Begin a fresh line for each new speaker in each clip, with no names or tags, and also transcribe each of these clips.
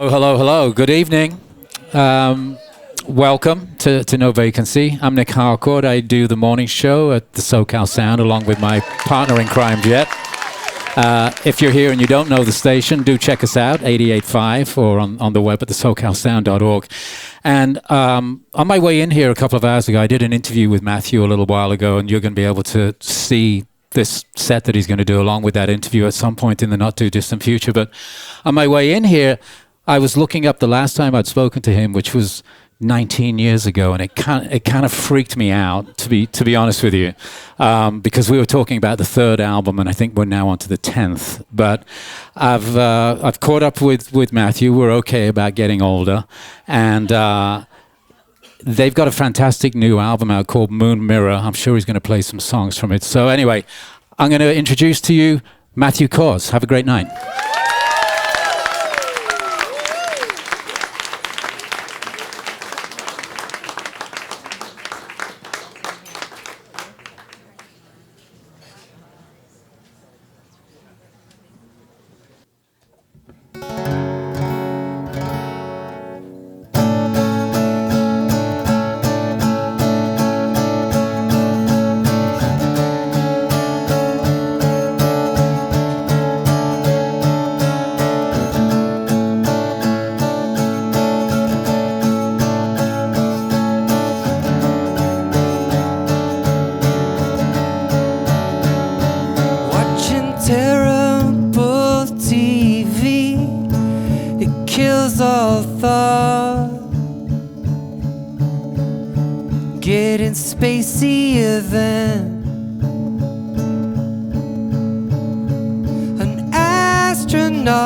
Oh, hello, hello. Good evening. Welcome to No Vacancy. I'm Nic Harcourt. I do the morning show at the SoCal Sound along with my partner in crime, Jet. If you're here and you don't know the station, do check us out, 88.5, or on the web at the SoCalSound.org. And on my way in here a couple of hours ago, I did an interview with Matthew a little while ago, and you're going to be able to see this set that he's going to do along with that interview at some point in the not-too-distant future. But on my way in here, I was looking up the last time I'd spoken to him, which was 19 years ago, and it kind of freaked me out, to be honest with you, because we were talking about the third album, and I think we're now on to the 10th. But I've caught up with Matthew. We're okay about getting older, and they've got a fantastic new album out called Moon Mirror. I'm sure he's going to play some songs from it. So anyway, I'm going to introduce to you Matthew Caws. Have a great night.
Getting spacier than an astronaut,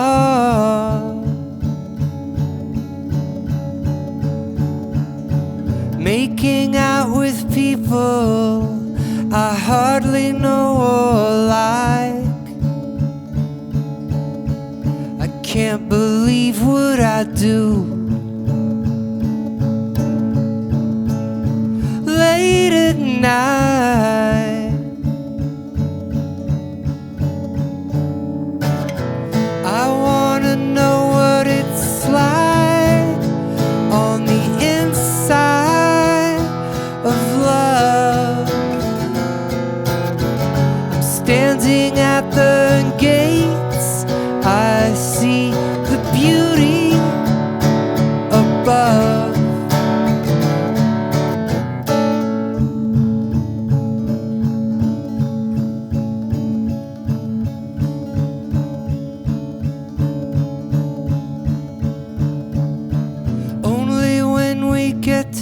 making out with people I hardly know or like. I can't believe what I do. Late at night, I wanna know what it's like on the inside of love. I'm standing at the gates, I see the beauty above.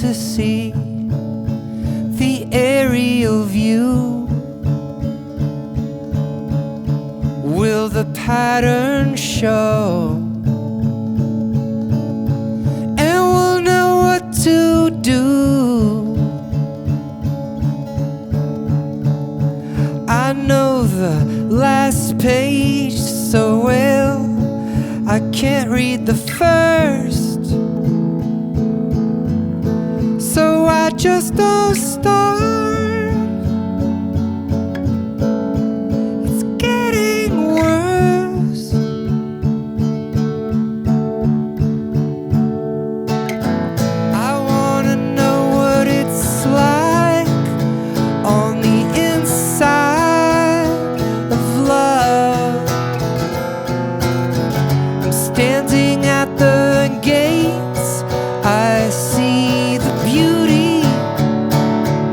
To see the aerial view, will the pattern show, and we'll know what to do. I know the last page so well, I can't read the first. So I just don't start. It's getting worse. I wanna know what it's like on the inside of love. I'm standing at the gates, I see the beauty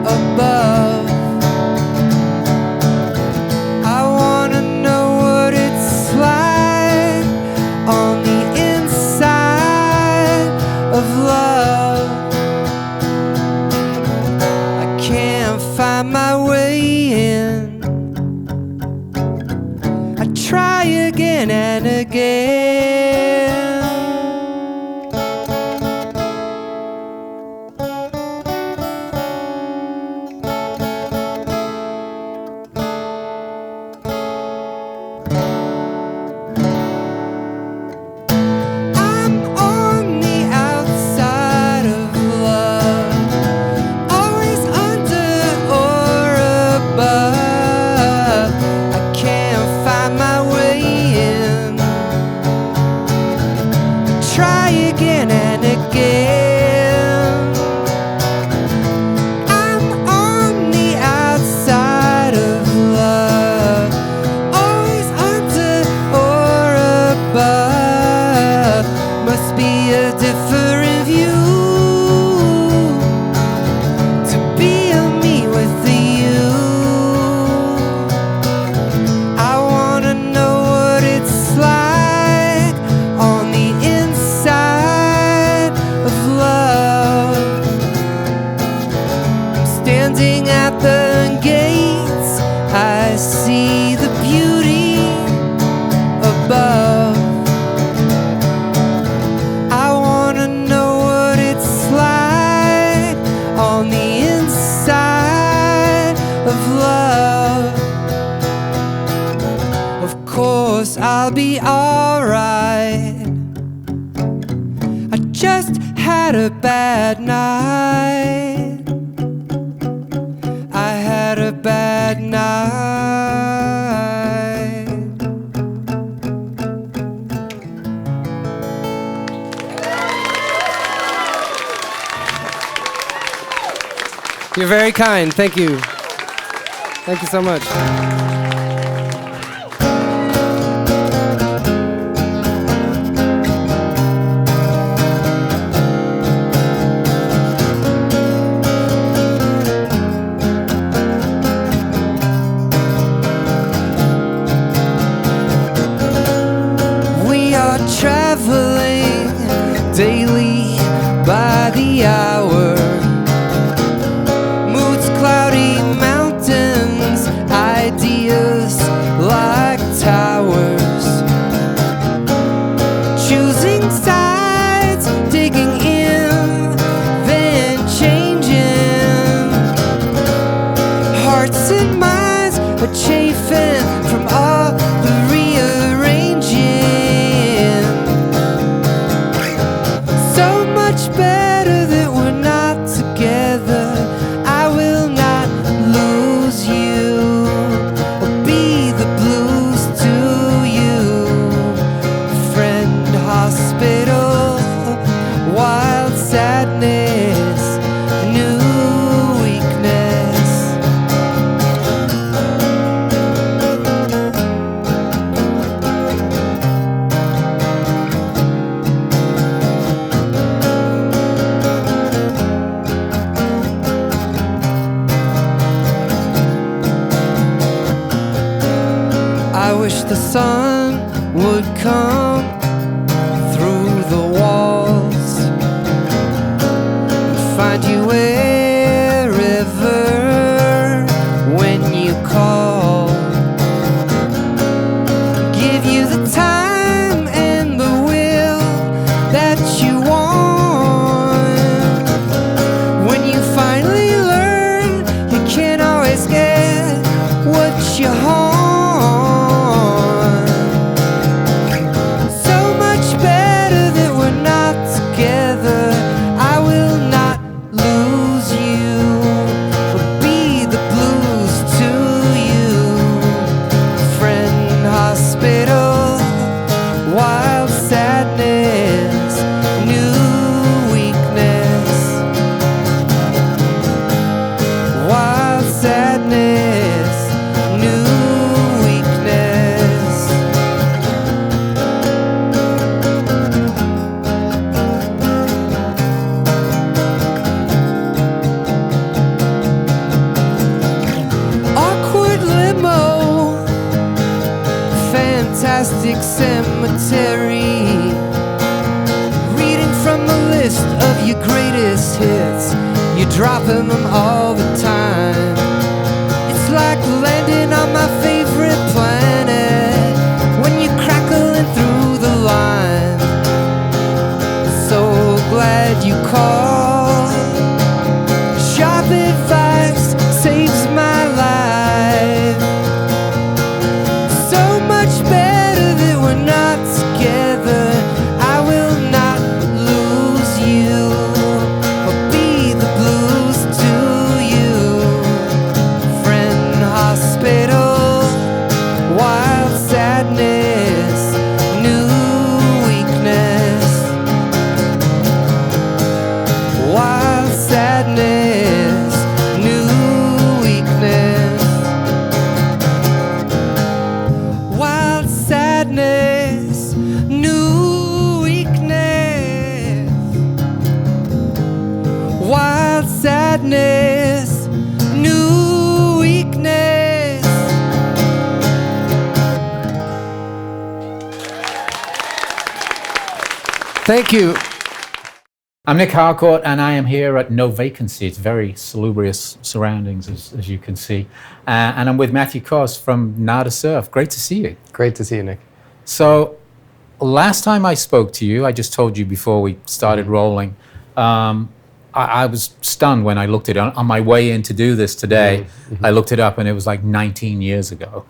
above. try again and again. I'm on the outside of love, always under or above. Must be a different view to be a me with you. I wanna know what it's like on the inside of love. I'm standing at the gates, I see the beauty above. I wanna know what it's like on the inside of love. Of course I'll be alright. I just had a bad night. I had a bad night. You're very kind. Thank you. Thank you so much. We are traveling daily by the hour. Moods cloudy, mountains, ideas like towers. Choosing sides, digging in, then changing. Hearts and minds are chafing from all the rearranging. So much better that we're not together. I will not lose you or be the blues to you. Friend, hospital, wild sadness, new weakness. I wish the sun would come through the walls and find you wherever when you call. Give you the time and the will that you want. When you finally learn, you can't always get what you want. So much better that we're not together. I will not lose you or be the blues to you. Friend, hospital, wild sadness, new weakness. Wild sadness, new weakness. Awkward limo, fantastic cemetery. Reading from the list of your greatest hits, you're dropping them all the time. It's like landing on my favorite planet when you're crackling through the line. So glad you called. Sharp advice saves my life. So much better that we're not together. I will not lose you or be the blues to you. Friend, hospital, wild sadness, new weakness. Thank you.
I'm Nic Harcourt, and I am here at No Vacancy. It's very salubrious surroundings, as you can see. And I'm with Matthew Caws from Now to Surf. Great to see you.
Great to see you, Nick.
So, last time I spoke to you, I just told you before we started rolling, I was stunned when I looked at it. On my way in to do this today, I looked it up, and it was like 19 years ago.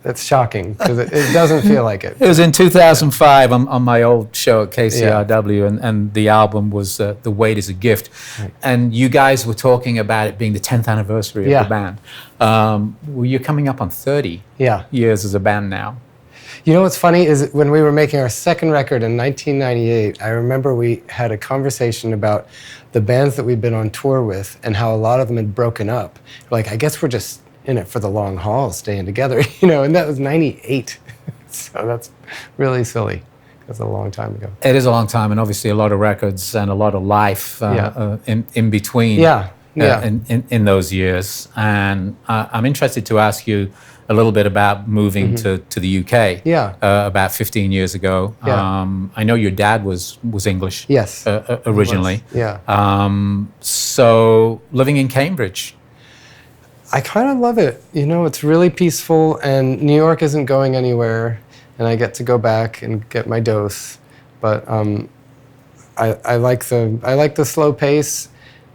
It's shocking, because it doesn't feel like it.
It was in 2005 on my old show at KCRW, and the album was The Weight is a Gift. Right. And you guys were talking about it being the 10th anniversary of the band. Well, you're coming up on 30 years as a band now.
You know what's funny is when we were making our second record in 1998, I remember we had a conversation about the bands that we'd been on tour with and how a lot of them had broken up. Like, I guess we're just in it for the long haul, staying together, you know, and that was 98. So that's really silly. That's a long time ago.
It is a long time, and obviously a lot of records and a lot of life in between in those years. And I'm interested to ask you a little bit about moving to the UK about 15 years ago. I know your dad was English originally. So living in Cambridge.
I kind of love it. You know, it's really peaceful, and New York isn't going anywhere, and I get to go back and get my dose. But I like the slow pace,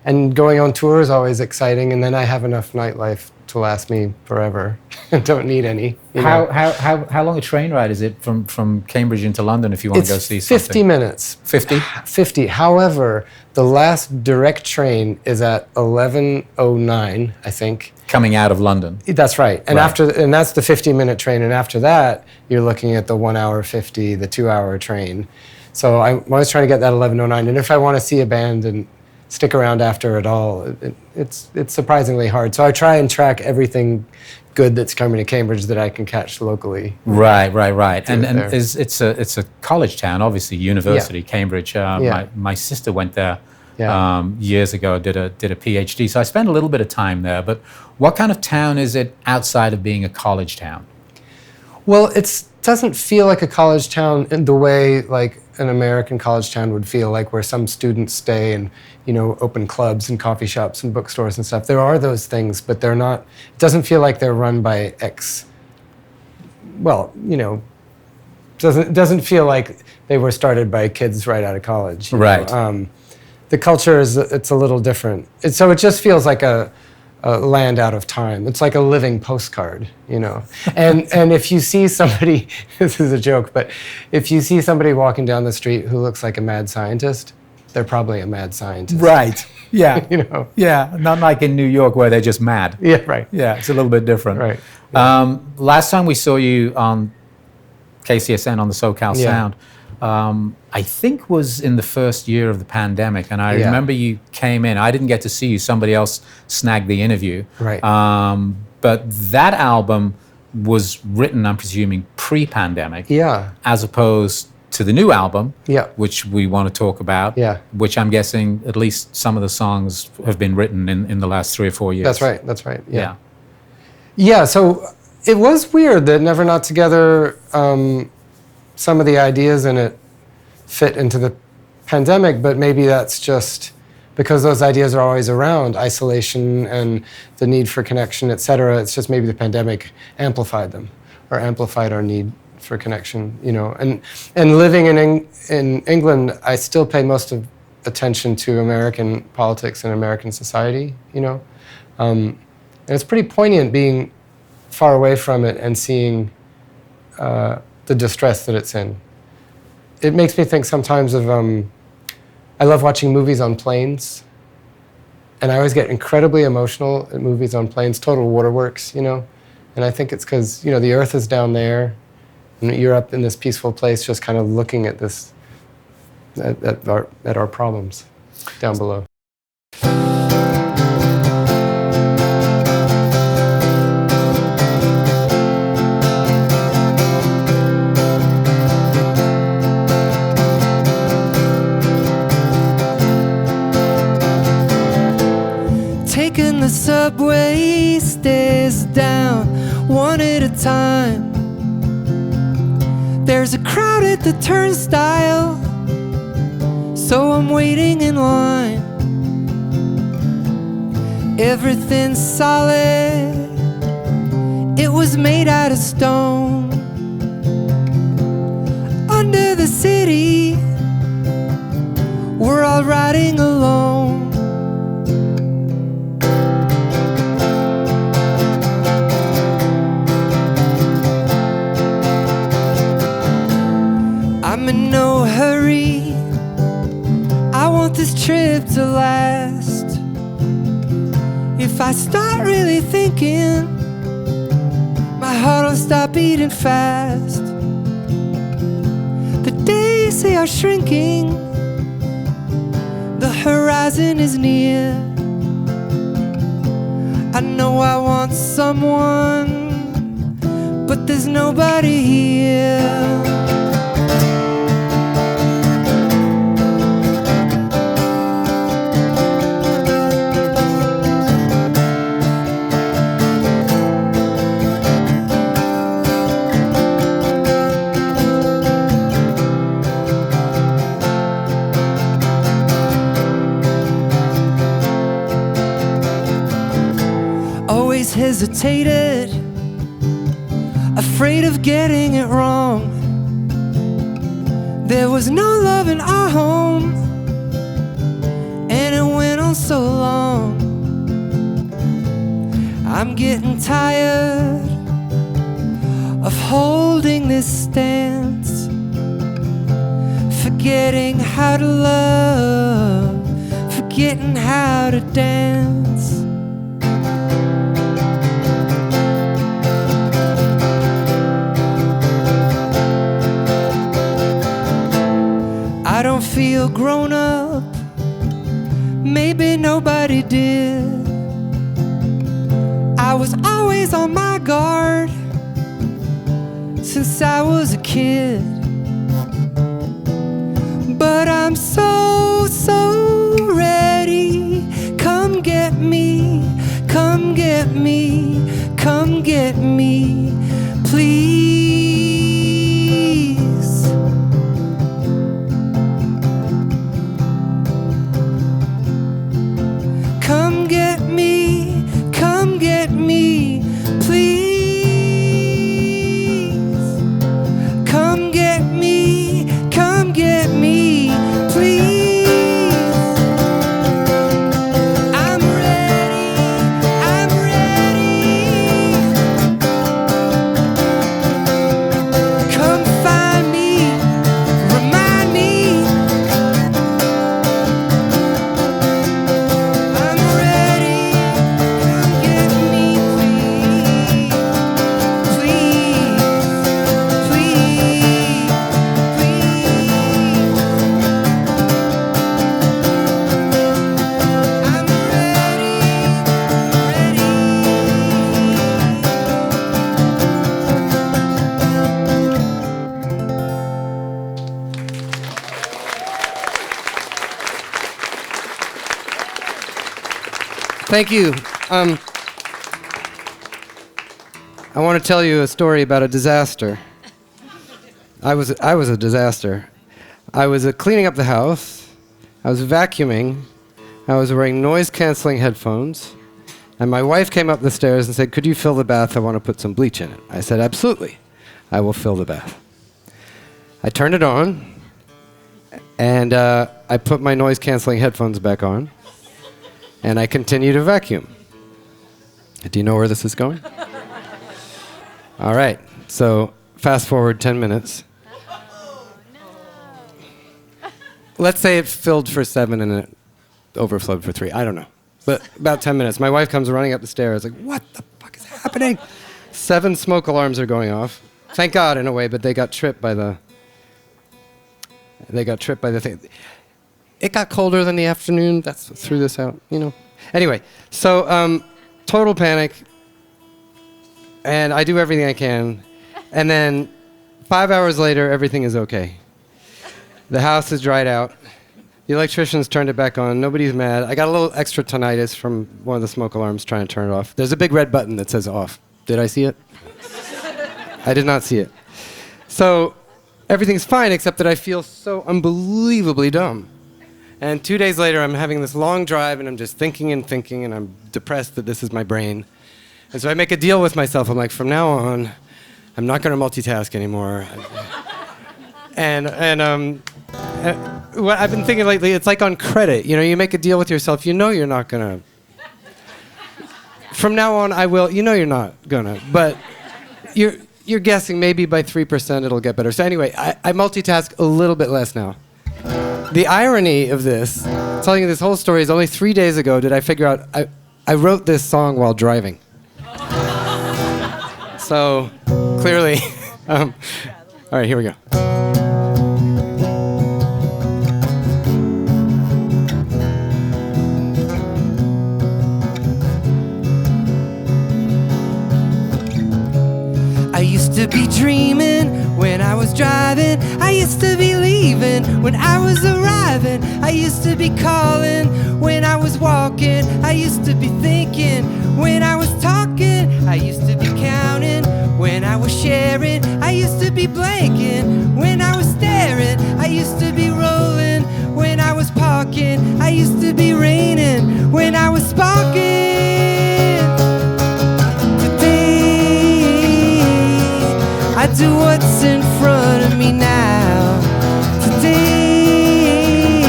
and going on tour is always exciting. And then I have enough nightlife to last me forever. I don't need any.
How long a train ride is it from Cambridge into London if you want to go see something?
It's 50 minutes.
50?
50. However, the last direct train is at 11:09, I think.
Coming out of London.
That's right. And and that's the 50-minute train. And after that, you're looking at the 1 hour 50, the 2 hour train. So I'm always trying to get that 11:09. And if I want to see a band and stick around after at all, it's surprisingly hard. So I try and track everything good that's coming to Cambridge that I can catch locally.
Right. And it's a college town, obviously, university, Cambridge. My sister went there years ago, did a PhD. So I spent a little bit of time there. But what kind of town is it outside of being a college town?
Well, it doesn't feel like a college town in the way like an American college town would feel, like where some students stay and, you know, open clubs and coffee shops and bookstores and stuff. There are those things, but they're not, it doesn't feel like they're run by it doesn't feel like they were started by kids right out of college.
Right.
The culture it's a little different. So it just feels like a land out of time. It's like a living postcard, you know. And if you see somebody, this is a joke, but if you see somebody walking down the street who looks like a mad scientist, they're probably a mad scientist.
Right. Yeah.
You know.
Yeah. Not like in New York where they're just mad.
Yeah. Right.
Yeah. It's a little bit different.
Right. Yeah.
Last time we saw you on KCSN on the SoCal Sound, I think was in the first year of the pandemic, and I remember you came in. I didn't get to see you. Somebody else snagged the interview.
Right.
But that album was written, I'm presuming, pre-pandemic.
Yeah.
As opposed to the new album, which we want to talk about.
Yeah.
Which I'm guessing at least some of the songs have been written in the last 3 or 4 years.
That's right. Yeah. Yeah. So it was weird that Never Not Together. Some of the ideas in it fit into the pandemic, but maybe that's just because those ideas are always around, isolation and the need for connection, et cetera. It's just maybe the pandemic amplified them or amplified our need for connection, you know. And living in England, I still pay most of attention to American politics and American society, you know. And it's pretty poignant being far away from it and seeing the distress that it's in. It makes me think sometimes of, I love watching movies on planes, and I always get incredibly emotional at movies on planes, total waterworks, you know, and I think it's because, you know, the earth is down there, and you're up in this peaceful place just kind of looking at this, at our problems down below.
Taking the subway stairs down one at a time. There's a crowd at the turnstile, so I'm waiting in line. Everything's solid, it was made out of stone. Under the city, we're all riding alone. I'm in no hurry, I want this trip to last. If I start really thinking, my heart will stop beating fast. The days they are shrinking, the horizon is near. I know I want someone, but there's nobody here. Hesitated, afraid of getting it wrong. There was no love in our home, and it went on so long. I'm getting tired of holding this stance, forgetting how to love, forgetting how to dance. I don't feel grown up, maybe nobody did. I was always on my guard since I was a kid. But I'm so ready. Come get me, come get me, come get me, please. Come get me, come get me, please. Come get me, come get me, please. I'm ready, I'm ready. Come find me, remind me. I'm ready, come get me, please. Please, please, please. I'm ready, ready.
Thank you. I want to tell you a story about a disaster. I was a disaster. I was cleaning up the house. I was vacuuming. I was wearing noise-canceling headphones. And my wife came up the stairs and said, "Could you fill the bath? I want to put some bleach in it." I said, "Absolutely. I will fill the bath." I turned it on, and I put my noise-canceling headphones back on, and I continued to vacuum. Do you know where this is going? All right. So fast forward 10 minutes. Let's say it filled for 7 and it overflowed for 3. I don't know. But about 10 minutes. My wife comes running up the stairs like, "What the fuck is happening?" 7 smoke alarms are going off. Thank God, in a way, but they got tripped by the thing. It got colder than the afternoon. That's what threw this out, you know. Anyway, so total panic. And I do everything I can. And then 5 hours later, everything is okay. The house is dried out. The electrician's turned it back on. Nobody's mad. I got a little extra tinnitus from one of the smoke alarms trying to turn it off. There's a big red button that says off. Did I see it? I did not see it. So everything's fine except that I feel so unbelievably dumb. And 2 days later, I'm having this long drive, and I'm just thinking, and I'm depressed that this is my brain. And so I make a deal with myself. I'm like, from now on, I'm not going to multitask anymore. What I've been thinking lately, it's like on credit. You know, you make a deal with yourself. You know you're not going to. From now on, I will. You know you're not going to. But you're guessing maybe by 3% it'll get better. So anyway, I multitask a little bit less now. The irony of this, telling you this whole story, is only 3 days ago did I figure out I wrote this song while driving. So, clearly, all right, here we go.
I used to be dreaming when I was driving. I used to be leaving when I was arriving. I used to be calling when I was walking. I used to be thinking when I was talking. I used to be counting when I was sharing. I used to be blanking when I was staring. I used to be rolling when I was parking. I used to be raining when I was sparking. I do what's in front of me now. Today,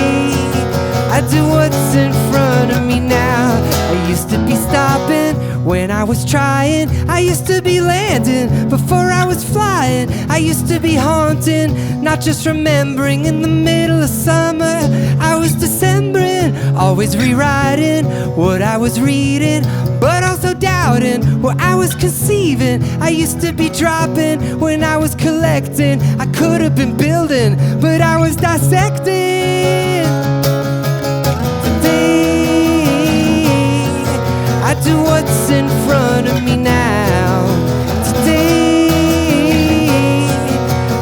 I do what's in front of me now. I used to be stopping when I was trying. I used to be landing before I was flying. I used to be haunting, not just remembering. In the middle of summer, I was Decembering, always rewriting what I was reading, but also doubting what I was conceiving. I used to be dropping when I was collecting. I could have been building, but I was dissecting. Today, I do what's in front of me now. Today,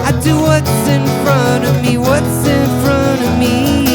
I do what's in front of me. What's in front of me?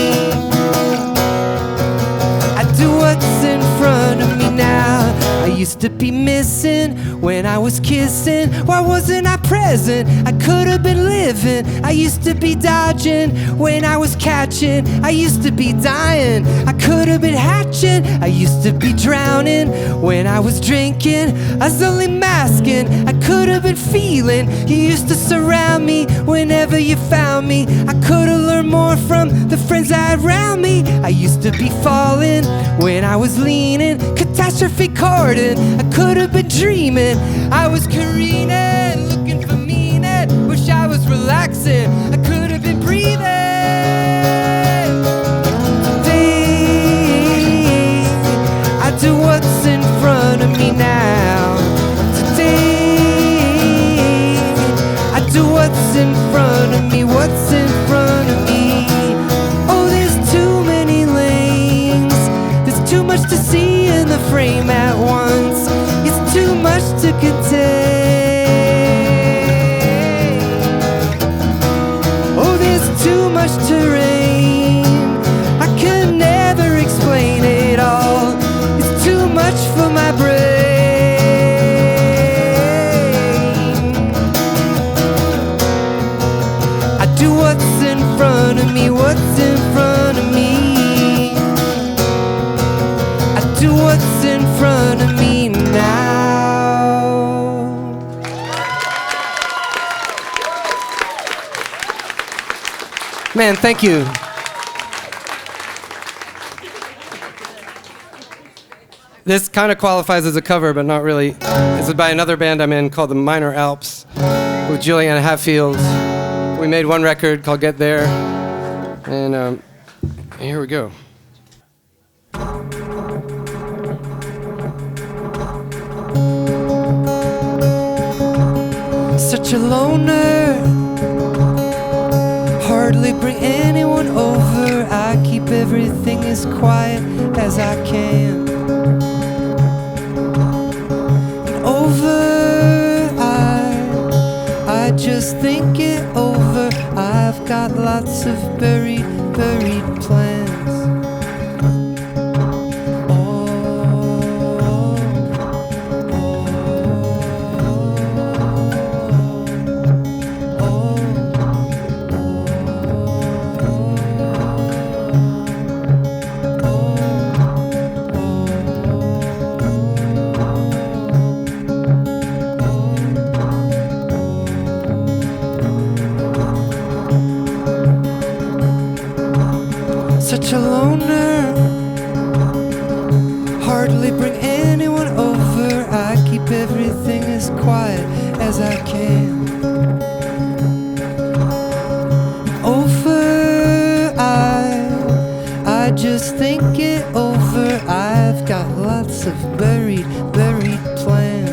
I do what's in front of me now. I used to be missing when I was kissing. Why wasn't I present? I could have been living. I used to be dodging when I was catching. I used to be dying. I could have been hatching. I used to be drowning when I was drinking. I was only masking. I could have been feeling. You used to surround me whenever you found me. I could have learned more from the friends I had around me. I used to be falling when I was leaning. Catastrophe courting. I could have been dreaming. I was careening, looking for meaning. Wish I was relaxing. I could have been breathing. Today, I do what's in front of me now. Today, I do what's in front of me. What's in front of me? Oh, there's too many lanes. There's too much to see in the frame at once. It's too much to contain. Oh, there's too much terrain. I could never explain it all. It's too much for my brain. I do what's in front of me. What's in front of me? I do what's in front of me now. Man, thank you. This kind of qualifies as a cover, but not really. This is by another band I'm in called the Minor Alps with Juliana Hatfield. We made one record called Get There, and here we go. Such a loner, hardly bring anyone over. I keep everything as quiet as I can. And over, I just think it over. I've got lots of buried plans. such a loner. Hardly bring anyone over. I keep everything as quiet as I can. Over, I just think it over. I've got lots of buried plans.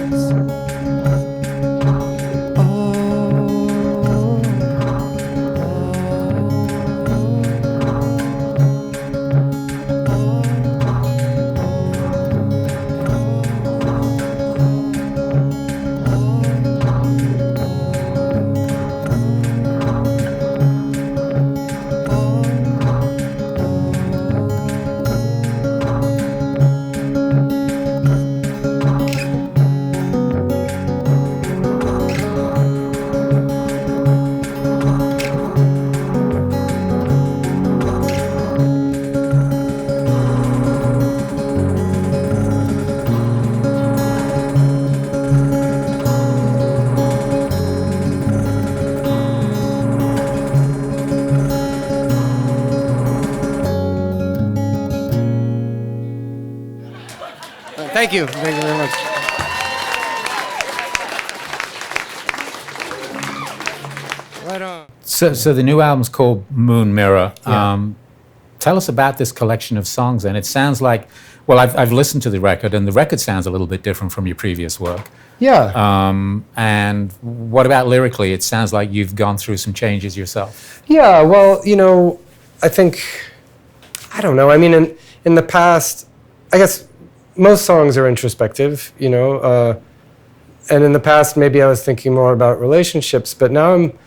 Thank you. Thank you very much. Right on.
So the new album's called Moon Mirror.
Yeah.
Tell us about this collection of songs, and it sounds like, well, I've listened to the record, and the record sounds a little bit different from your previous work.
Yeah.
And what about lyrically? It sounds like you've gone through some changes yourself.
Yeah, well, you know, I think, I don't know. I mean, in the past, I guess most songs are introspective, you know, and in the past maybe I was thinking more about relationships, but now I'm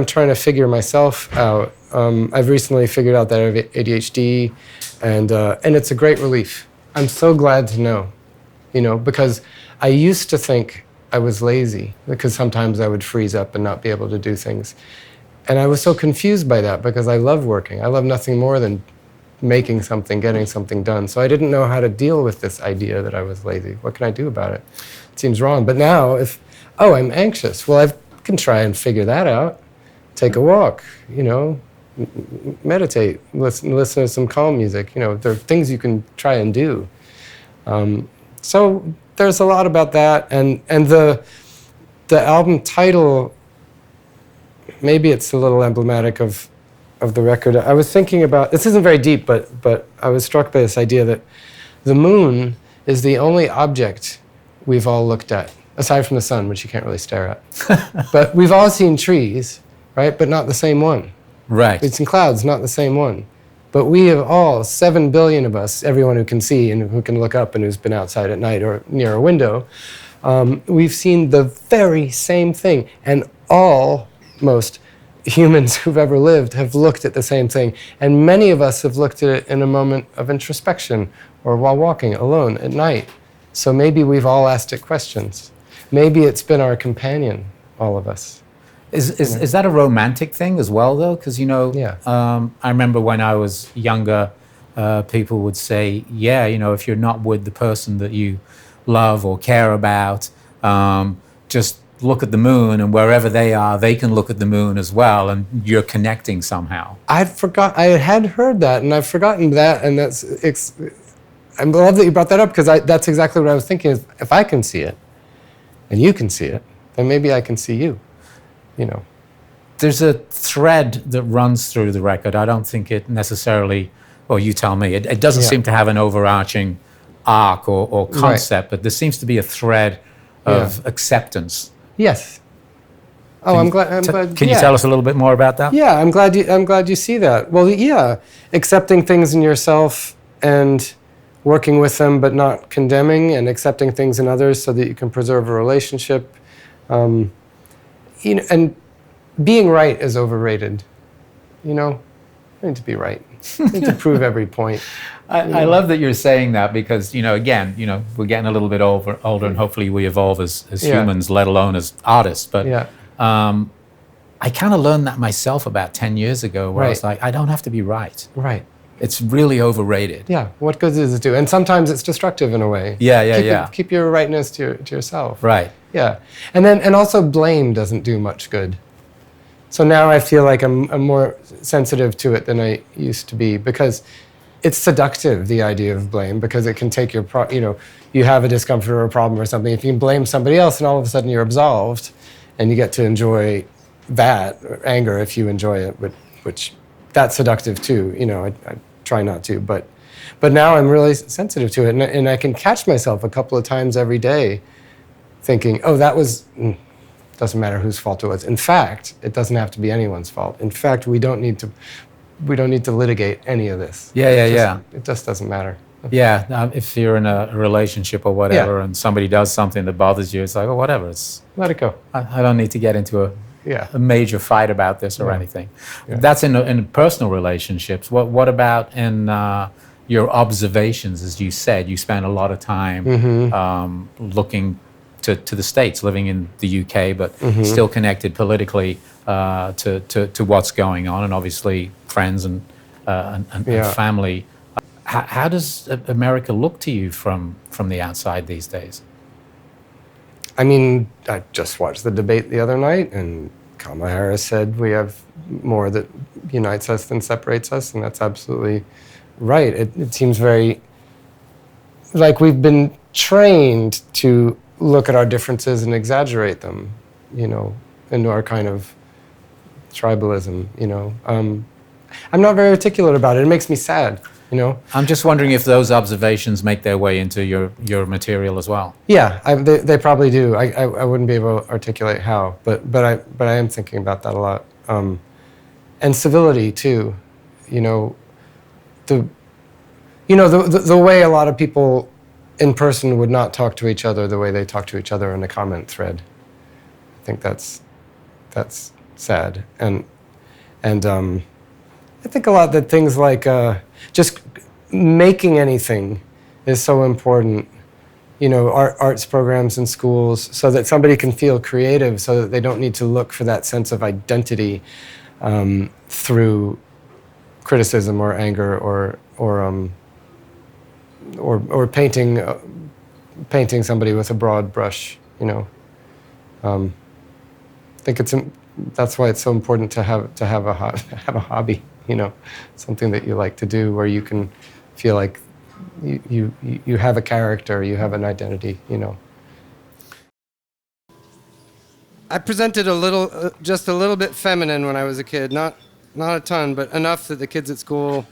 trying to figure myself out. I've recently figured out that I have ADHD, and it's a great relief. I'm so glad to know, you know, because I used to think I was lazy because sometimes I would freeze up and not be able to do things. And I was so confused by that because I love working. I love nothing more than making something, getting something done. So I didn't know how to deal with this idea that I was lazy. What can I do about it? It seems wrong. But now, I'm anxious. Well, I can try and figure that out. Take a walk, you know, meditate, listen to some calm music. You know, there are things you can try and do. So there's a lot about that. And the album title, maybe it's a little emblematic of the record. I was thinking about, this isn't very deep, but I was struck by this idea that the moon is the only object we've all looked at, aside from the sun, which you can't really stare at. But we've all seen trees, right? But not the same one.
Right.
We've seen clouds, not the same one. But we have all, 7 billion of us, everyone who can see and who can look up and who's been outside at night or near a window, we've seen the very same thing. And most humans who've ever lived have looked at the same thing. And many of us have looked at it in a moment of introspection or while walking alone at night. So maybe we've all asked it questions. Maybe it's been our companion, all of us.
Is that a romantic thing as well, though? Because, you know,
Yeah.
I remember when I was younger, people would say, yeah, you know, if you're not with the person that you love or care about, just look at the moon, and wherever they are, they can look at the moon as well, and you're connecting somehow.
I had heard that, and I've forgotten that, and I'm glad that you brought that up, because that's exactly what I was thinking, is if I can see it, and you can see it, then maybe I can see you, you know.
There's a thread that runs through the record. I don't think it necessarily, well, you tell me, it doesn't seem to have an overarching arc or concept, but there seems to be a thread of acceptance.
Yes. Oh, I'm glad.
Can you tell us a little bit more about that?
Yeah, I'm glad you see that. Well, yeah, accepting things in yourself and working with them, but not condemning, and accepting things in others so that you can preserve a relationship. You know, and being right is overrated. You know, you need to be right. You need to prove every point.
I love that you're saying that, because, you know, again, you know, we're getting a little bit older, and hopefully we evolve as humans, let alone as artists. But I kind of learned that myself about 10 years ago, where I was like, I don't have to be right.
Right.
It's really overrated.
Yeah. What good does it do? And sometimes it's destructive in a way. Keep your rightness to yourself.
Right.
Yeah. And also blame doesn't do much good. So now I feel like I'm more sensitive to it than I used to be, because it's seductive, the idea of blame, because it can take your, you have a discomfort or a problem or something. If you can blame somebody else, and all of a sudden you're absolved, and you get to enjoy that, or anger if you enjoy it, which that's seductive too. I try not to, but now I'm really sensitive to it, and I can catch myself a couple of times every day thinking, oh, that was, doesn't matter whose fault it was. In fact, it doesn't have to be anyone's fault. In fact, we don't need to litigate any of this. It just doesn't matter.
Yeah, if you're in a relationship or whatever, and somebody does something that bothers you, it's like, oh, whatever.
Let it go.
I don't need to get into a major fight about this or anything.
Yeah.
That's in personal relationships. What about in your observations? As you said, you spent a lot of time looking to the States, living in the UK, but still connected politically to what's going on, and obviously friends and family. How does America look to you from the outside these days?
I mean, I just watched the debate the other night, and Kamala Harris said we have more that unites us than separates us, and that's absolutely right. It seems very like we've been trained to look at our differences and exaggerate them, into our kind of tribalism, I'm not very articulate about it. It makes me sad,
I'm just wondering if those observations make their way into your material as well.
Yeah, they probably do. I wouldn't be able to articulate how, but I am thinking about that a lot. And civility too, the way a lot of people in person would not talk to each other the way they talk to each other in a comment thread. I think that's sad, and I think a lot that things like just making anything is so important. Arts programs in schools, so that somebody can feel creative, so that they don't need to look for that sense of identity through criticism or anger or painting somebody with a broad brush. I think that's why it's so important to have a hobby. Something that you like to do, where you can feel like you have a character, you have an identity. I presented just a little bit feminine when I was a kid, not a ton, but enough that the kids at school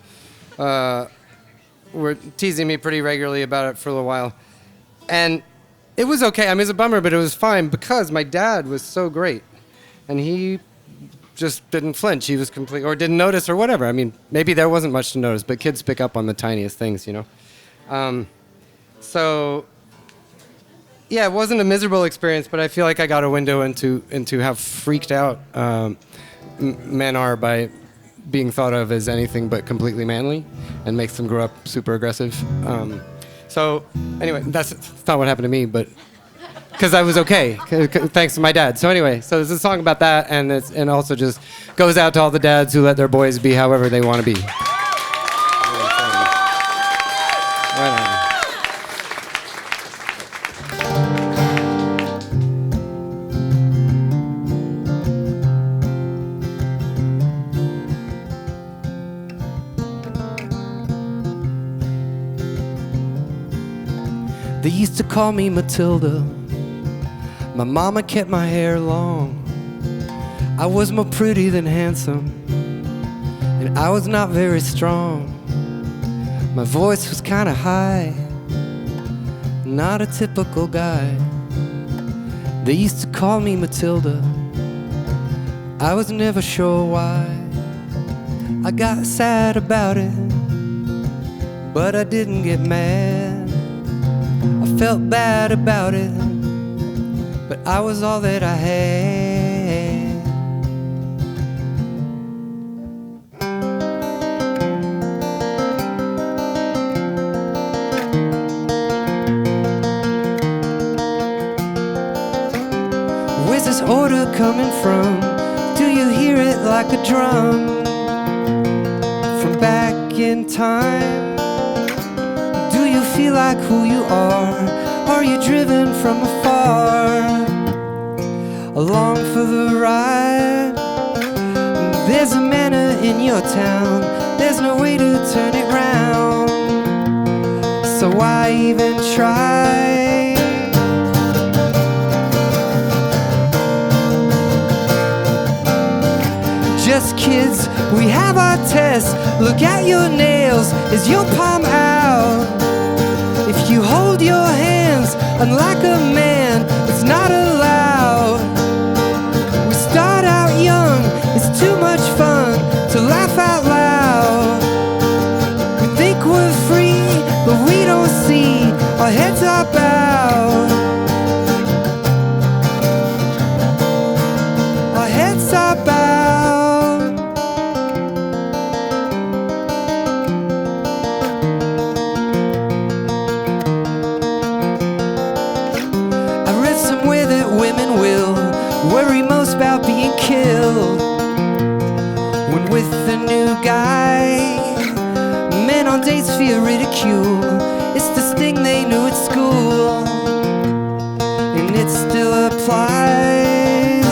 were teasing me pretty regularly about it for a little while. And it was okay. I mean, it's a bummer, but it was fine because my dad was so great. And he just didn't flinch. He was or didn't notice or whatever. I mean, maybe there wasn't much to notice, but kids pick up on the tiniest things, So, yeah, it wasn't a miserable experience, but I feel like I got a window into how freaked out men are by being thought of as anything but completely manly, and makes them grow up super aggressive. So anyway, that's not what happened to me, but because I was okay, thanks to my dad. So anyway, so there's a song about that, and also just goes out to all the dads who let their boys be however they want to be. Right on. They used to call me Mathilda. My mama kept my hair long. I was more pretty than handsome, and I was not very strong. My voice was kind of high, not a typical guy. They used to call me Mathilda. I was never sure why. I got sad about it, but I didn't get mad. I felt bad about it, but I was all that I had. Where's this order coming from? Do you hear it like a drum from back in time? Do you feel like who you are? Are you driven from afar, along for the ride?
There's a manor in your town, there's no way to turn it round. So why even try? Just kids, we have our tests. Look at your nails, is your palm out? If you hold your hands, unlike a man, it's not allowed. We start out young, it's too much fun to laugh out loud. We think we're free, but we don't see, our heads are bowed. Our heads are bowed. Worry most about being killed when with a new guy. Men on dates fear ridicule. It's the sting they knew at school, and it still applies.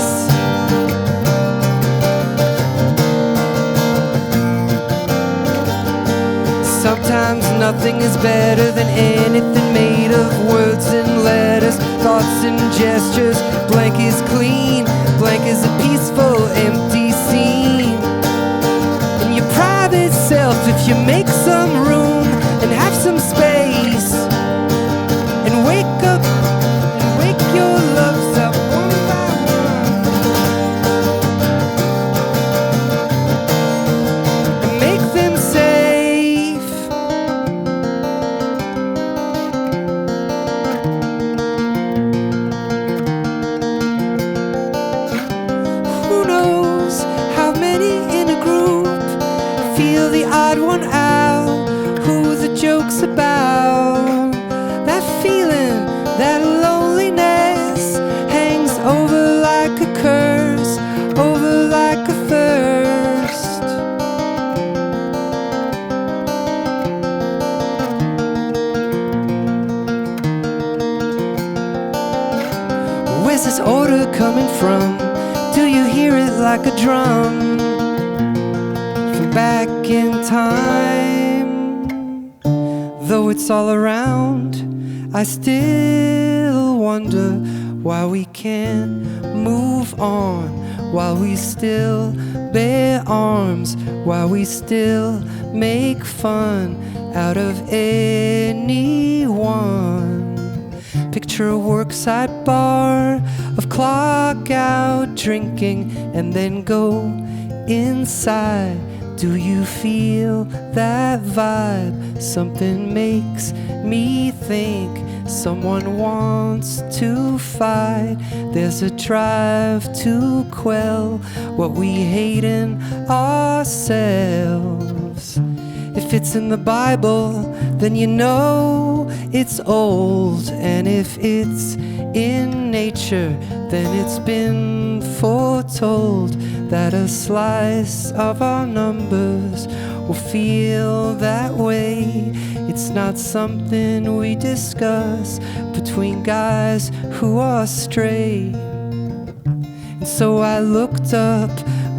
Sometimes nothing is better than anything made of words and letters, thoughts and gestures. Blank is clean, blank is a peaceful, empty scene. In your private self, if you make some room and have some space, and wake up and wake your loves up one by one, and make them safe. Who knows how many in a group feel the odd one out? Who the joke's about? That feeling, that loneliness hangs over like a curse, over like a thirst. Where's this order coming from? Do you hear it like a drum from back in time? Though it's all around, I still wonder why we can't move on, why we still bear arms, why we still make fun out of anyone. Picture a worksite bar of clock out drinking and then go inside. Do you feel that vibe? Something makes me think someone wants to fight. There's a drive to quell what we hate in ourselves. If it's in the Bible, then you know it's old. And if it's in nature, then it's been foretold that a slice of our numbers will feel that way. It's not something we discuss between guys who are straight. And so I looked up,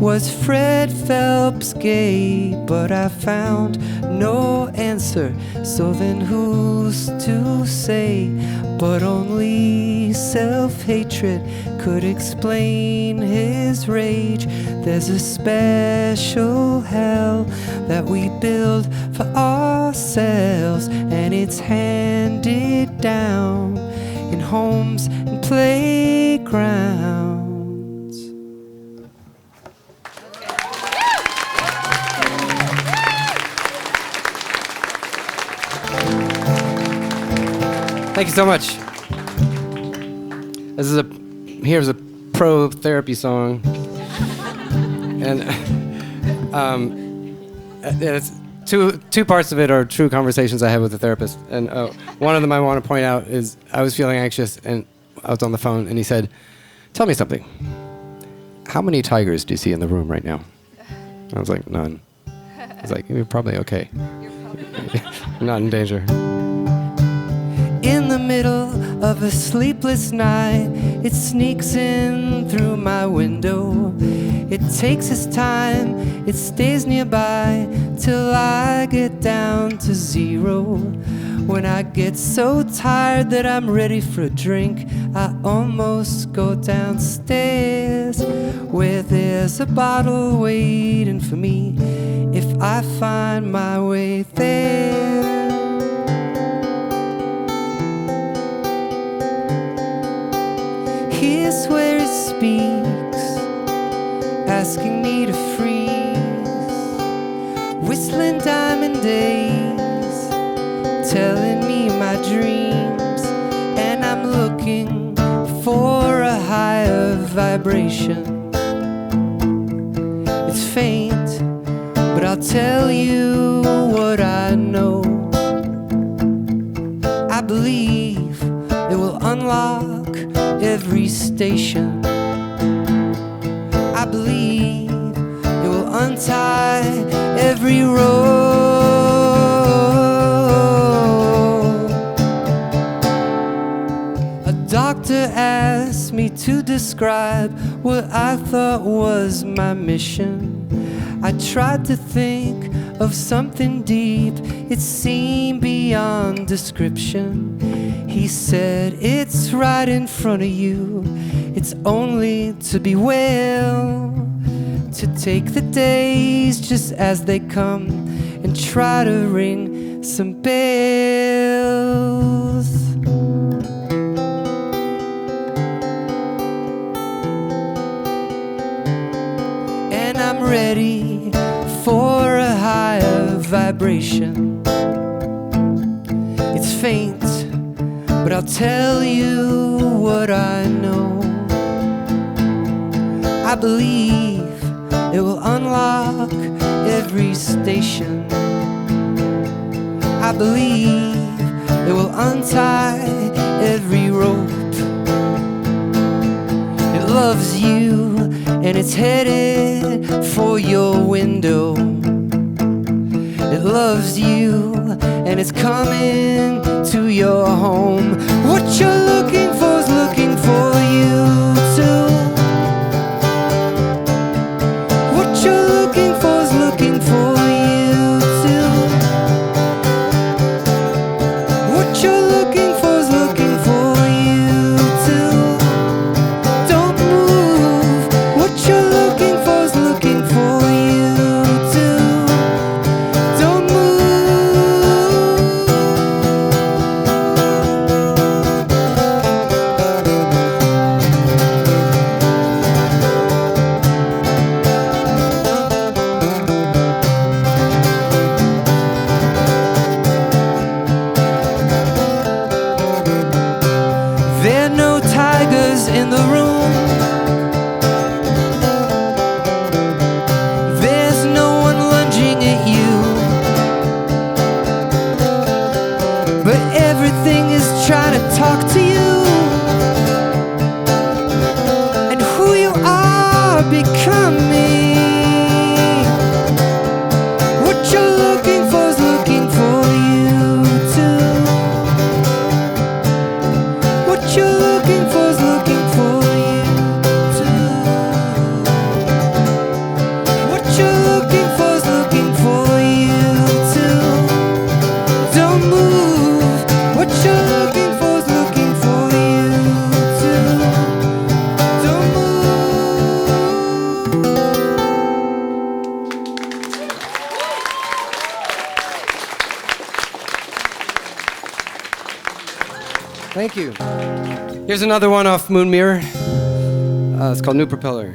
was Fred Phelps gay? But I found no answer, so then who's to say? But only self-hatred could explain his rage. There's a special hell that we build for ourselves, and it's handed down in homes and playgrounds.
Thank you so much. Here's a pro therapy song, and it's two parts of it are true conversations I had with a therapist, and one of them I want to point out is I was feeling anxious, and I was on the phone, and he said, "Tell me something. How many tigers do you see in the room right now?" I was like, "None." I was like, "You're probably okay. I'm not in danger."
In the middle of a sleepless night, it sneaks in through my window. It takes its time, it stays nearby till I get down to zero. When I get so tired that I'm ready for a drink, I almost go downstairs where there's a bottle waiting for me if I find my way there. Here's where it speaks, asking me to freeze, whistling diamond days, telling me my dreams, and I'm looking for a higher vibration. It's faint, but I'll tell you what I know. I believe it will unlock every station. I believe it will untie every road. A doctor asked me to describe what I thought was my mission. I tried to think of something deep, it seemed beyond description. He said, it's right in front of you, it's only to be well, to take the days just as they come and try to ring some bells. And I'm ready for a higher vibration. It's faint, but I'll tell you what I know. I believe it will unlock every station. I believe it will untie every rope. It loves you and it's headed for your window. It loves you and it's coming to your home. What you're looking for is looking for you too. What you're looking for is looking for you too. What you're looking for is looking for you too. Don't move. What you're looking for is looking for you too. Don't There are no tigers in the room. There's no one lunging at you. But everything is trying to talk to you. And who you are becoming. What you're looking for is looking for you too. What you're looking for is looking for you too. What you're looking for is looking for you too. Don't move. What you're looking for is looking for you too. Don't move.
Thank you. Here's another one off Moon Mirror. It's called New Propeller.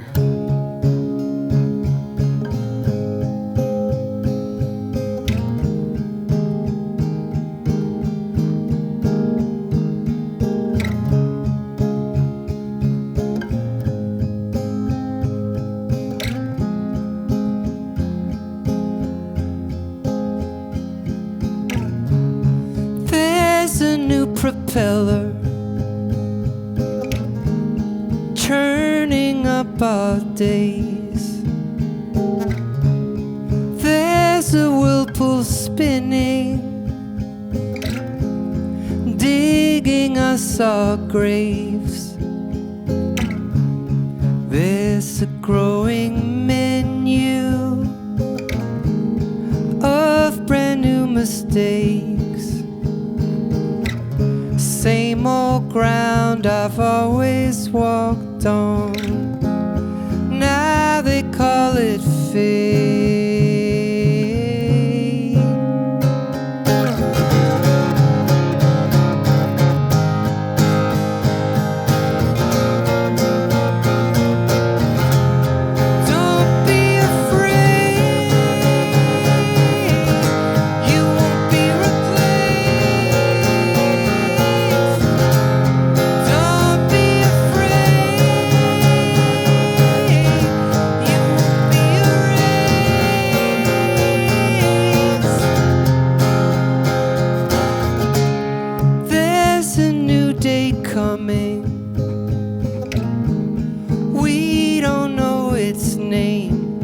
There's a new propeller turning up our days. There's a whirlpool spinning, digging us our graves. There's a growing mistakes. Same old ground I've always walked on. Now they call it fate. We don't know its name.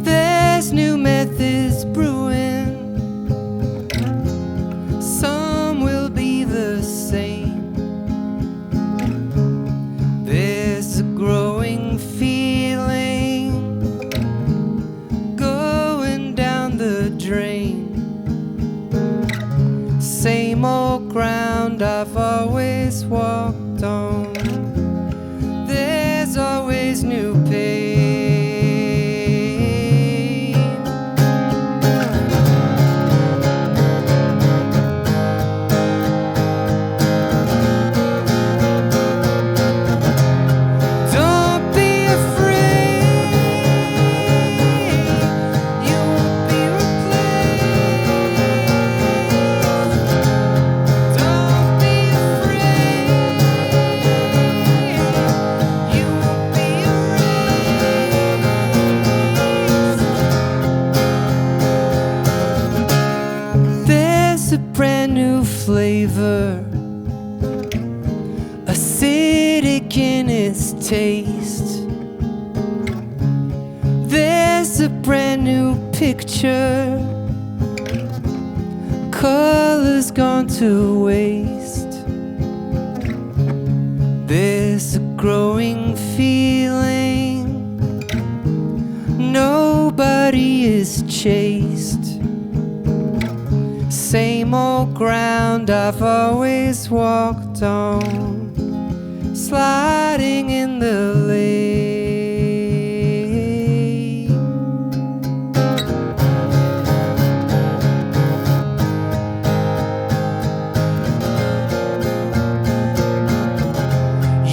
There's new methods brewing. Some will be the same. There's a growing feeling going down the drain. Same old ground I've always walked on. There's always new pain. Don't be afraid, you won't be replaced. Don't be afraid, you won't be erased. There's a brand new flavor, acidic in its taste. There's a brand new picture, color's gone to waste. There's a growing feeling, nobody is chased. Same old ground I've always walked on, sliding in the lake.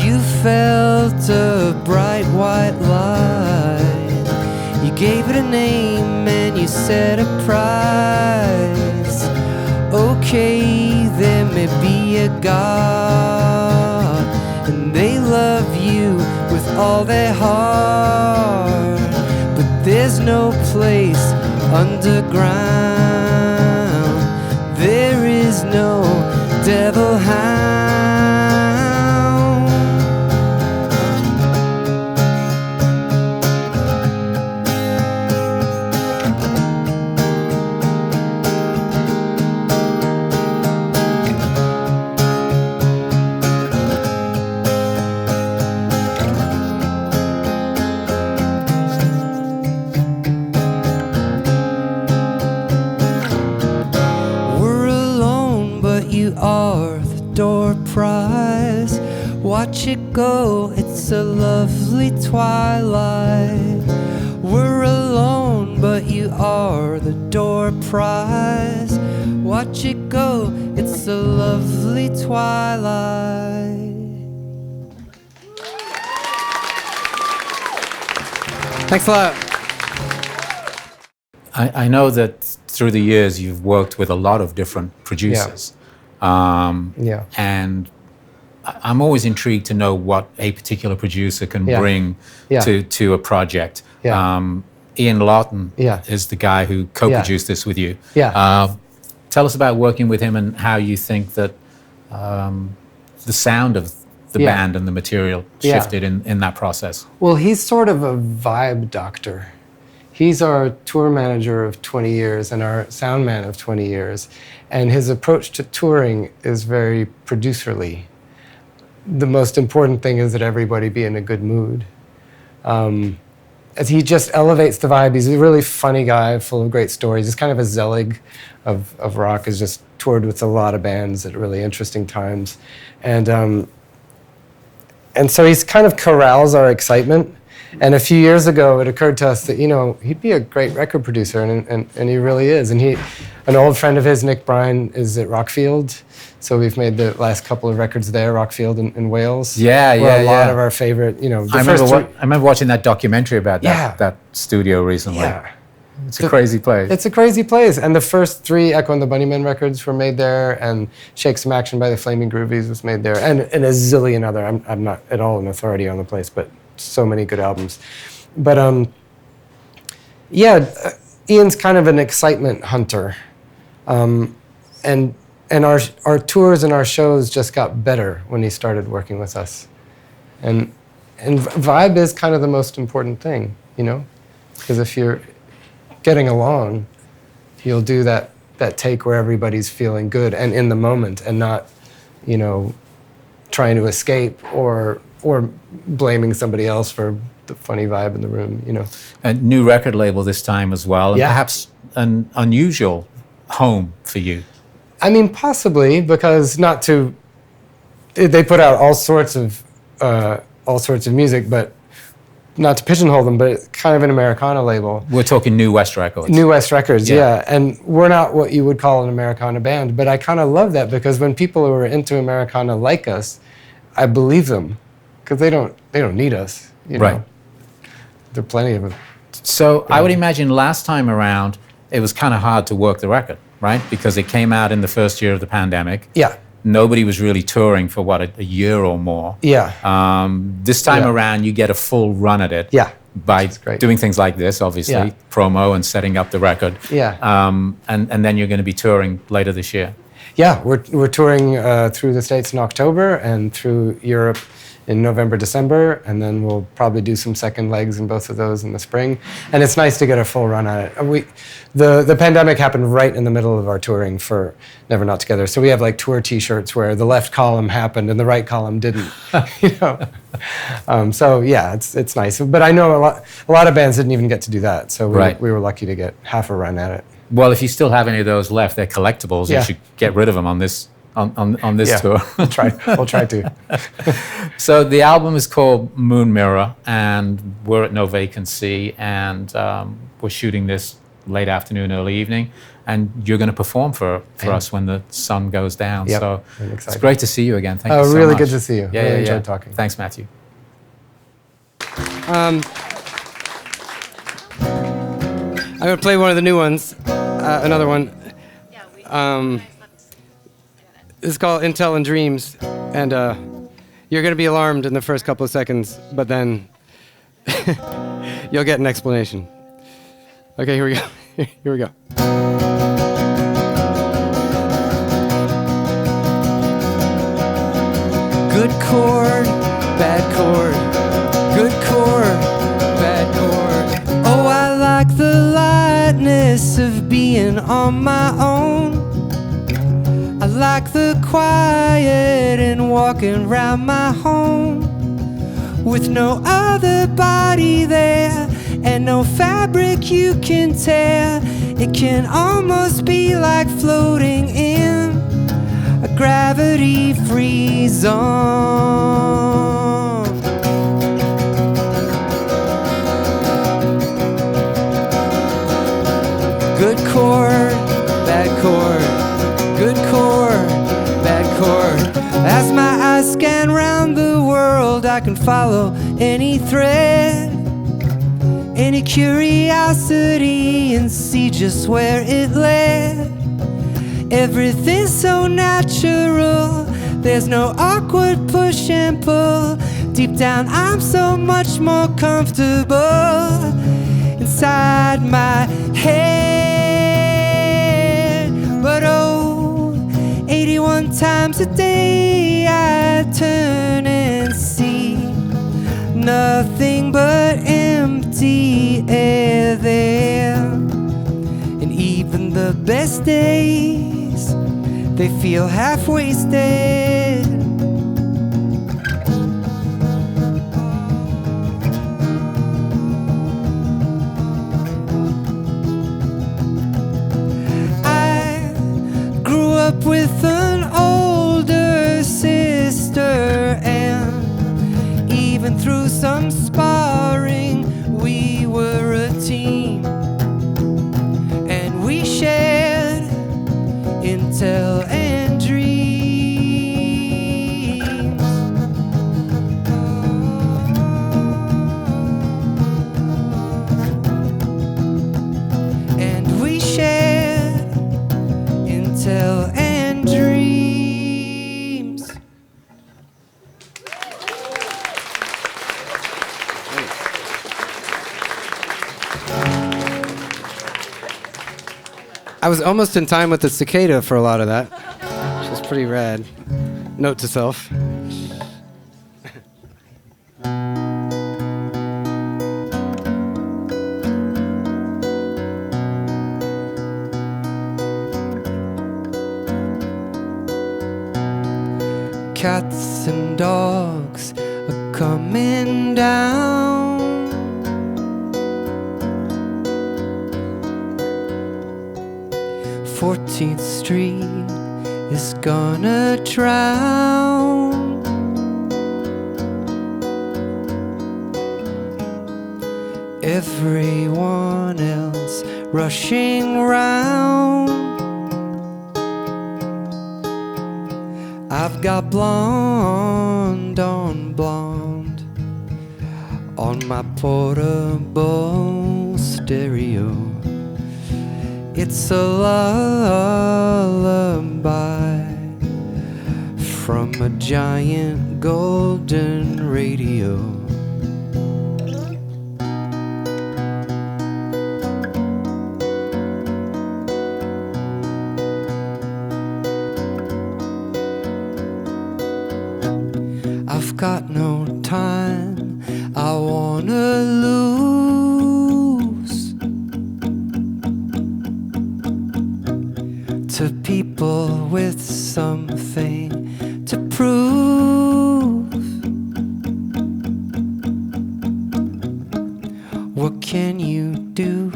You felt a bright white light. You gave it a name and you set a price. Okay, there may be a God, and they love you with all their heart, but there's no place underground. There is no devil hound. You are the door prize. Watch it go, it's a lovely twilight. We're alone, but you are the door prize. Watch it go, it's a lovely twilight.
Thanks a lot.
I know that through the years you've worked with a lot of different producers.
Yeah.
And I'm always intrigued to know what a particular producer can bring to a project. Ian Lawton is the guy who co-produced this with you. Tell us about working with him and how you think that the sound of the band and the material shifted in that process.
Well, he's sort of a vibe doctor. He's our tour manager of 20 years and our sound man of 20 years. And his approach to touring is very producerly. The most important thing is that everybody be in a good mood. as he just elevates the vibe. He's a really funny guy, full of great stories. He's kind of a Zelig of rock. Has just toured with a lot of bands at really interesting times, and so he's kind of corrals our excitement. And a few years ago, it occurred to us that, you know, he'd be a great record producer, and he really is. And an old friend of his, Nick Bryan, is at Rockfield, so we've made the last couple of records there, Rockfield in Wales.
Yeah,
where
yeah,
a lot of our favorite, you know,
I remember watching that documentary about that studio recently.
Yeah.
It's a crazy place.
It's a crazy place. And the first 3 Echo and the Bunnymen records were made there, and Shake Some Action by the Flaming Groovies was made there, and a zillion other. I'm not at all an authority on the place, but so many good albums. But Ian's kind of an excitement hunter. And our tours and our shows just got better when he started working with us. And vibe is kind of the most important thing, you know? Because if you're getting along, you'll do that take where everybody's feeling good and in the moment, and not, you know, trying to escape or blaming somebody else for the funny vibe in the room, you know.
A new record label this time as well, and
Yeah.
perhaps an unusual home for you.
I mean, possibly, because they put out all sorts of music, but not to pigeonhole them, but it's kind of an Americana label.
We're talking New West Records.
New West Records, yeah. And we're not what you would call an Americana band, but I kind of love that, because when people who are into Americana like us, I believe them, because they don't need us, you know.
Right.
There are plenty of them.
So I would imagine last time around, it was kind of hard to work the record, right? Because it came out in the first year of the pandemic.
Yeah.
Nobody was really touring for, a year or more.
Yeah.
This time around, you get a full run at it.
Yeah.
By
great.
doing things like this, obviously,
Yeah.
promo and setting up the record.
Yeah.
And then you're going to be touring later this year.
Yeah, we're touring through the States in October and through Europe in November, December, and then we'll probably do some second legs in both of those in the spring. And it's nice to get a full run at it. The pandemic happened right in the middle of our touring for Never Not Together, so we have like tour T-shirts where the left column happened and the right column didn't. You know, so yeah, it's nice. But I know a lot of bands didn't even get to do that, so we were lucky to get half a run at it.
Well, if you still have any of those left, they're collectibles.
Yeah.
You should get rid of them on this tour.
We'll try to.
So the album is called Moon Mirror, and we're at No Vacancy, and we're shooting this late afternoon, early evening, and you're going to perform for us when the sun goes down.
Yep,
So
I'm
it's great to see you again. Thank you so
really
much.
good to see you.
Yeah,
really
yeah,
enjoyed talking.
Thanks, Matthew.
I'm gonna play one of the new ones, another one. This is called Intel and Dreams, and you're gonna be alarmed in the first couple of seconds, but then you'll get an explanation. Okay, here we go. Here we go. Good chord, bad chord. Good chord, bad chord. Oh, I like the lightness of being on my own. I like the quiet and walking round my home with no other body there and no fabric you can tear. It can almost be like floating in a gravity-free zone. Good chord, bad chord. Good chord, bad chord. As my eyes scan round the world, I can follow any thread, any curiosity, and see just where it led. Everything's so natural, there's no awkward push and pull. Deep down, I'm so much more comfortable inside my head. But oh, 81 times a day I turn and see nothing but empty air there. And even the best days, they feel half-wasted. up with an older sister, and even through some sparring, we were a team. And we shared intel and dreams. And we shared intel and dreams. I was almost in time with the cicada for a lot of that, which was pretty rad. Note to self. Cats and dogs are coming down. 14th Street is gonna drown. Everyone else rushing round. I've got blonde on blonde on my portable stereo. It's a lullaby from a giant golden radio. I've got no time I wanna lose to people with something to prove. What can you do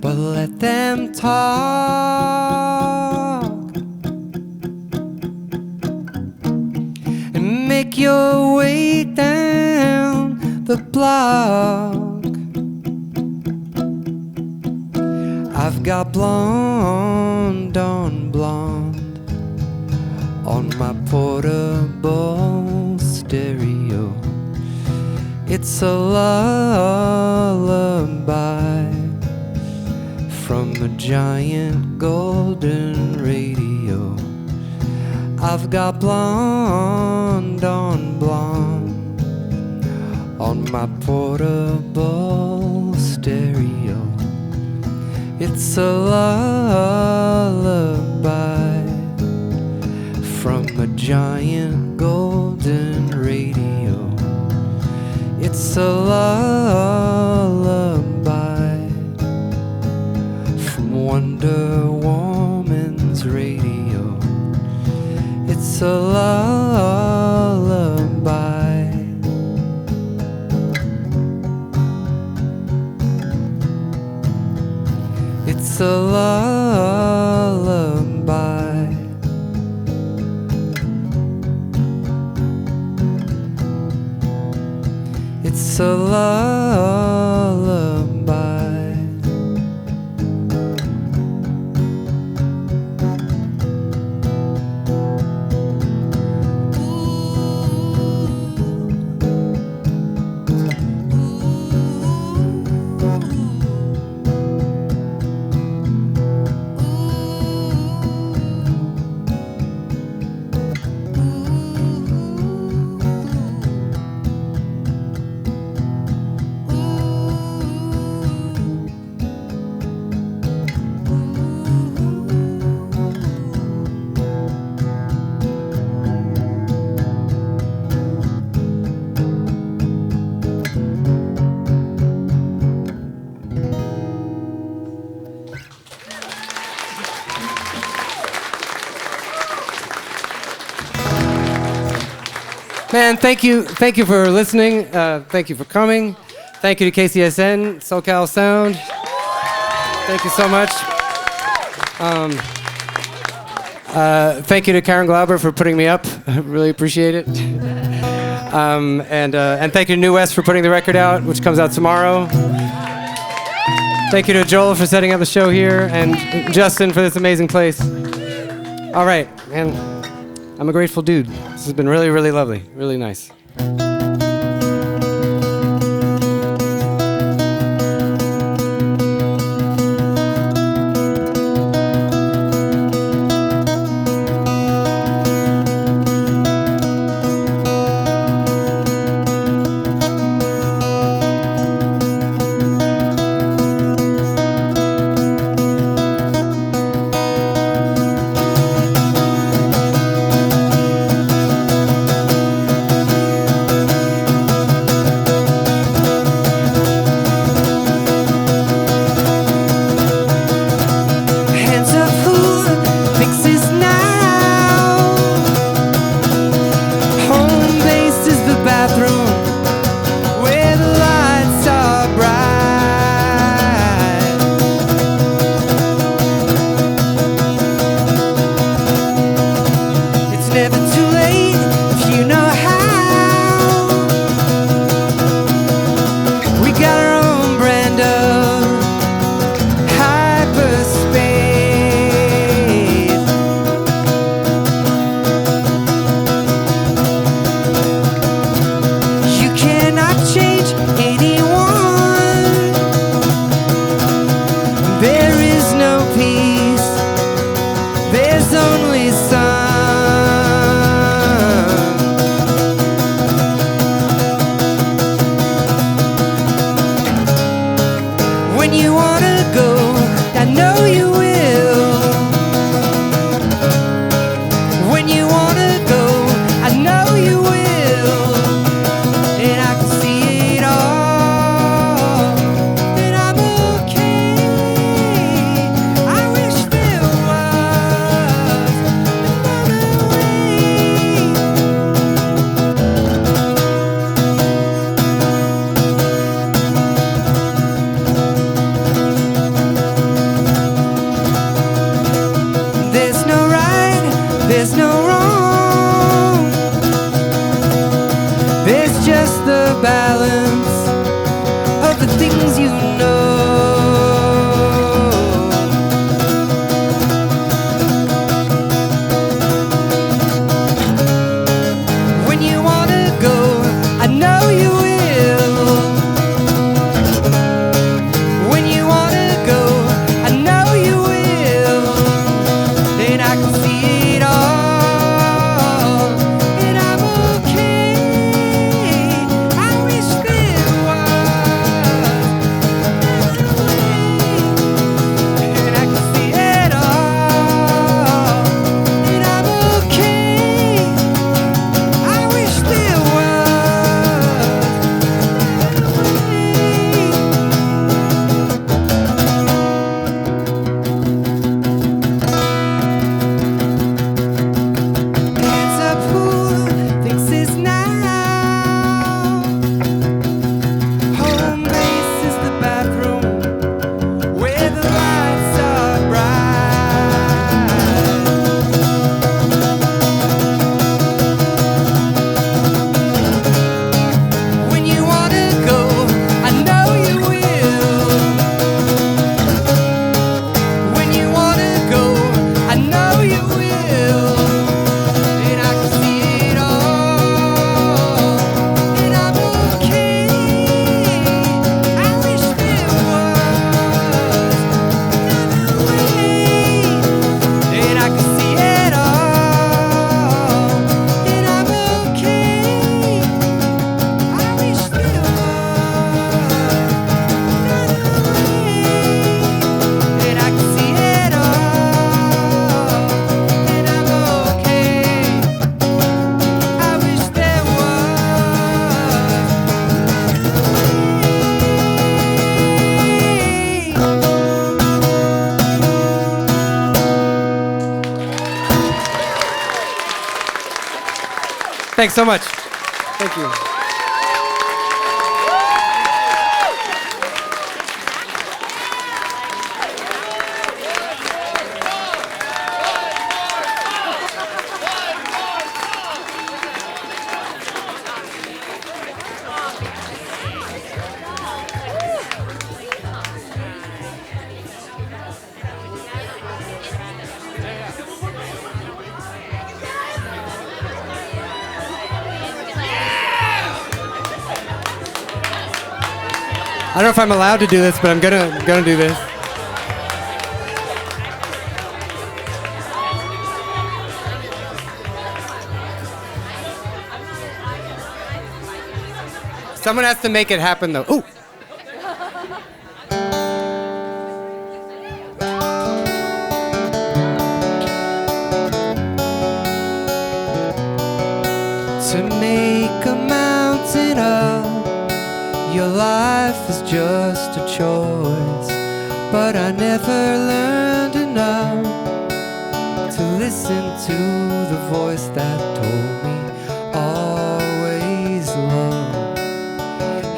but let them talk and make your way down the block? I've got blonde on blonde on my portable stereo. It's a lullaby from a giant golden radio. I've got blonde on blonde on my portable stereo. It's a lullaby from a giant golden radio. It's a lullaby from Wonder Woman's radio. It's a lullaby. It's a lullaby. It's a lullaby. Man, thank you for listening. Thank you for coming. Thank you to KCSN, SoCal Sound. Thank you so much.
Thank you to Karen Glauber for putting me up. I really appreciate it. And thank you to New West for putting the record out, which comes out tomorrow. Thank you to Joel for setting up the show here, and Justin for this amazing place. All right, and I'm a grateful dude. This has been really, really lovely, really nice. Thanks so much. Thank you. I don't know if I'm allowed to do this, but I'm gonna do this. Someone has to make it happen, though. Ooh. To make a mountain up, your life is just a choice. But I never learned enough to listen to the voice that told me always love.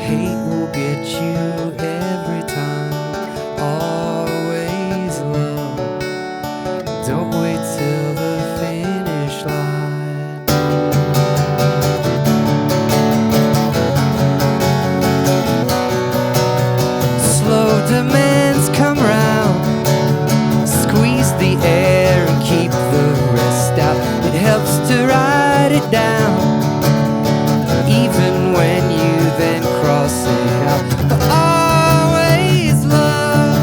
Hate will get you every time. Always love. Don't wait till the finish line. Slow demands come round. Squeeze the air and keep the rest out. It helps to write it down. Even when you then cross it out. Always love.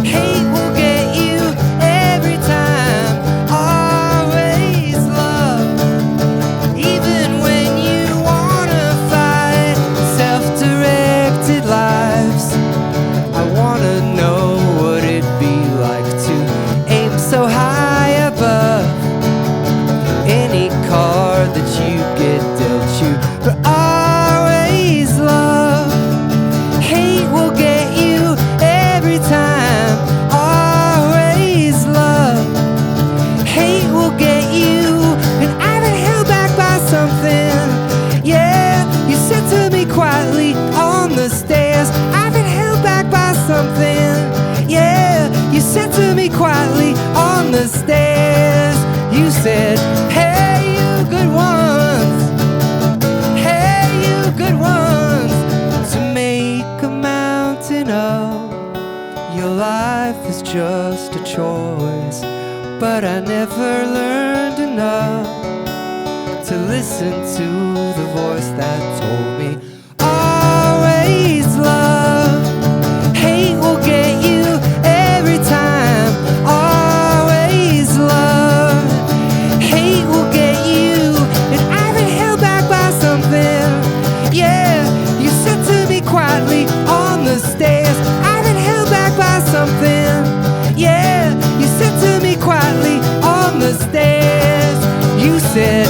Hate will get you every time. Always love. Even when you wanna fight self-directed lives. I wanna know what it'd be like to aim so high above any card that you get dealt you. But always love. Hate will get you every time. Always love. Hate will get you. And I've been held back by something. Yeah, you said to me quietly on the stairs. I've been held back by something. Yeah, you said to me quietly on the stairs. You said, hey, you good ones. Hey, you good ones. To make a mountain up, your life is just a choice. But I never learned enough to listen to the voice that told me always love. Hate will get you every time. Always love. Hate will get you. And I've been held back by something. Yeah, you said to me quietly on the stairs. I've been held back by something. Yeah, you said to me quietly on the stairs. You said,